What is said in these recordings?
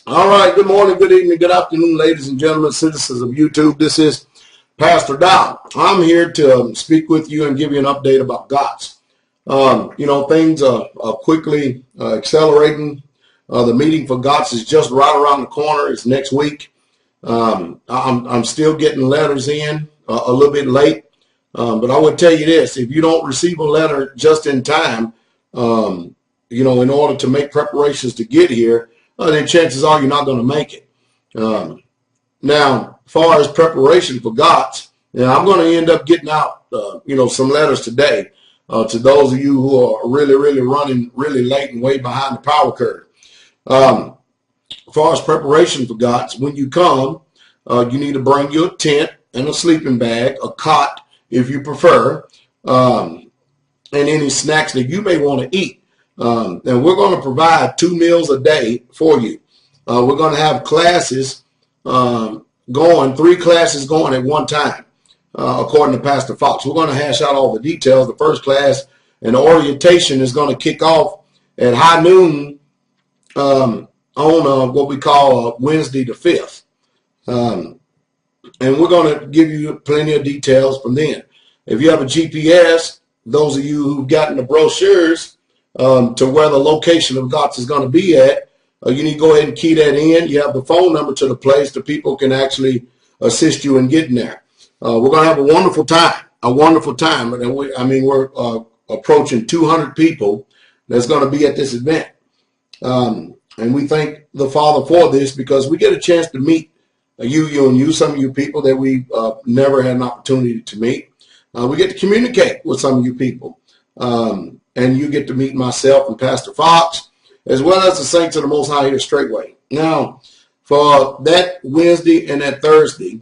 All right, good morning, good evening, good afternoon, ladies and gentlemen, citizens of YouTube. This is Pastor Dow. I'm here to speak with you and give you an update about G.O.T.S. Things are quickly accelerating. The meeting for G.O.T.S is just right around the corner. It's next week. I'm still getting letters in a little bit late, but I would tell you this: if you don't receive a letter just in time, in order to make preparations to get here, then chances are you're not going to make it. Now, as far as preparation for G.O.T.S, I'm going to end up getting out, some letters today to those of you who are really running really late and way behind the power curve. As far as preparation for G.O.T.S, when you come, you need to bring your tent and a sleeping bag, a cot if you prefer, and any snacks that you may want to eat. And we're going to provide 2 meals a day for you. We're going to have classes going, 3 classes going at one time, according to Pastor Fox. We're going to hash out all the details. The first class and the orientation is going to kick off at high noon on what we call Wednesday the 5th. And we're going to give you plenty of details from then. If you have a GPS, those of you who've gotten the brochures to where the location of G.O.T.S is going to be at, you need to go ahead and key that in. You have the phone number to the place. The people can actually assist you in getting there. We're going to have a wonderful time. And we're approaching 200 people that's going to be at this event. And we thank the Father for this because we get a chance to meet some of you people that we never had an opportunity to meet. We get to communicate with some of you people. And you get to meet myself and Pastor Fox, as well as the saints of the Most High here straightway. Now, for that Wednesday and that Thursday,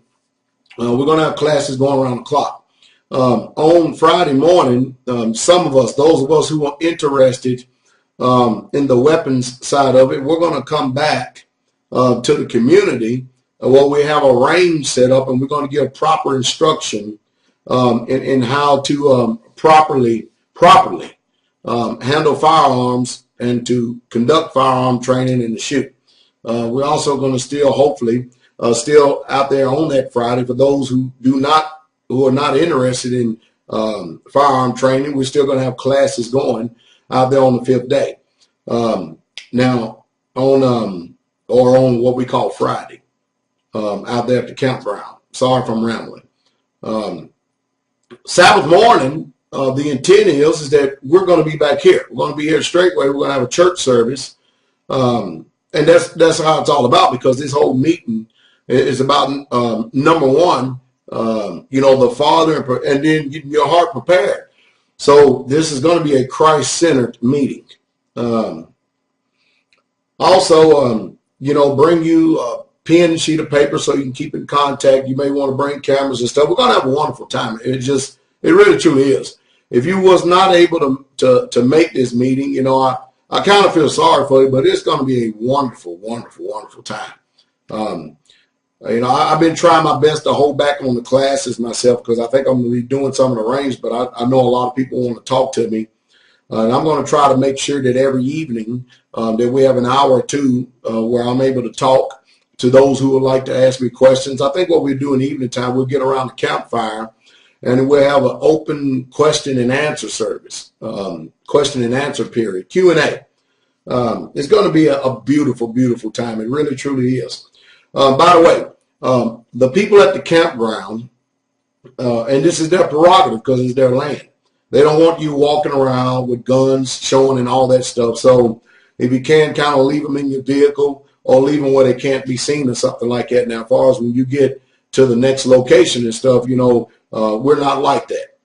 we're going to have classes going around the clock. On Friday morning, some of us, those of us who are interested in the weapons side of it, we're going to come back to the community where we have a range set up, and we're going to give proper instruction in how to properly handle firearms and to conduct firearm training and to shoot. We're also going to still, hopefully, still out there on that Friday for those who are not interested in firearm training. We're still going to have classes going out there on the 5th day. Now on what we call Friday, out there at the campground. Sorry if I'm rambling. Sabbath morning. The intent is that we're going to be back here. We're going to be here straightway. We're going to have a church service. And that's how it's all about, because this whole meeting is about, number one, the Father, and then getting your heart prepared. So this is going to be a Christ-centered meeting. Bring you a pen and sheet of paper so you can keep in contact. You may want to bring cameras and stuff. We're going to have a wonderful time. It really truly is. If you was not able to make this meeting, I kind of feel sorry for you, but it's going to be a wonderful time. I've been trying my best to hold back on the classes myself because I think I'm going to be doing some of the range, but I know a lot of people want to talk to me. And I'm going to try to make sure that every evening that we have an hour or two where I'm able to talk to those who would like to ask me questions. I think what we'll do in the evening time, we'll get around the campfire and we'll have an open question and answer service, question and answer period, Q&A. It's going to be a beautiful time. It really, truly is. By the way, the people at the campground, and this is their prerogative because it's their land. They don't want you walking around with guns showing and all that stuff. So if you can, kind of leave them in your vehicle or leave them where they can't be seen or something like that. Now, as far as when you get to the next location and stuff, we're not like that.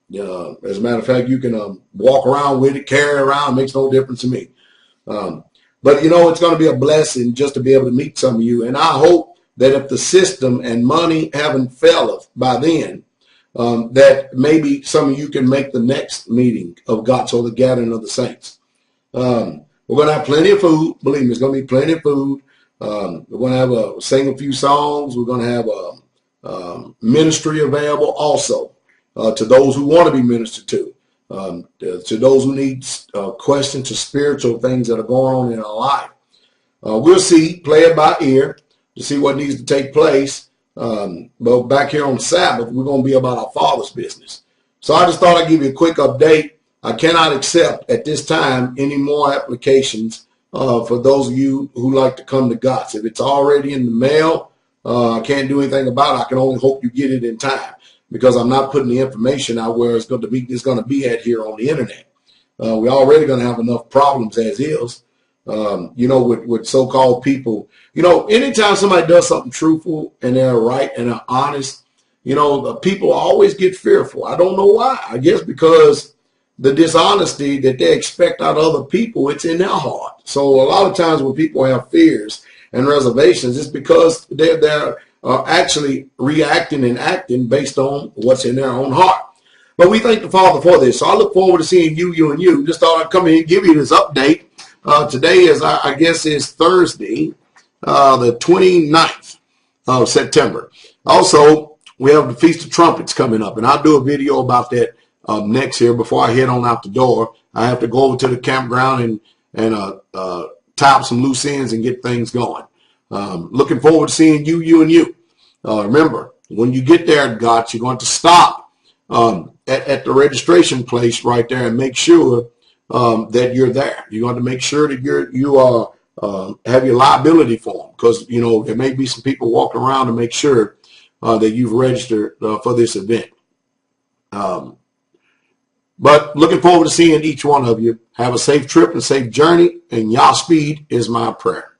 As a matter of fact, you can walk around with it, carry it around. It makes no difference to me. But it's going to be a blessing just to be able to meet some of you. And I hope that if the system and money haven't failed by then, that maybe some of you can make the next meeting of G.O.T.S or the gathering of the saints. We're going to have plenty of food. Believe me, there's going to be plenty of food. We're going to sing a few songs. We're going to have a ministry available also to those who want to be ministered to those who need questions to spiritual things that are going on in our life. We'll see, play it by ear to see what needs to take place. But back here on Sabbath, we're going to be about our Father's business. So I just thought I'd give you a quick update. I cannot accept at this time any more applications for those of you who like to come to G.O.T.S. If it's already in the mail, I can't do anything about it. I can only hope you get it in time, because I'm not putting the information out where it's going to be at here on the internet. We're already going to have enough problems as is. With so-called people. Anytime somebody does something truthful and they're right and they're honest, the people always get fearful. I don't know why. I guess because the dishonesty that they expect out of other people, it's in their heart. So a lot of times when people have fears and reservations, it's because they're actually reacting and acting based on what's in their own heart. But we thank the Father for this. So I look forward to seeing you and you. Just thought I'd come in and give you this update. Today is, I guess, is Thursday, the 29th of September. Also, we have the Feast of Trumpets coming up, and I'll do a video about that next here before I head on out the door. I have to go over to the campground and tie up some loose ends and get things going. Looking forward to seeing you and you. Remember, when you get there at G.O.T.S, you're going to stop at the registration place right there and make sure that you're there. You're going to make sure that you have your liability form, because there may be some people walking around to make sure that you've registered for this event. But looking forward to seeing each one of you. Have a safe trip and safe journey, and Yah speed is my prayer.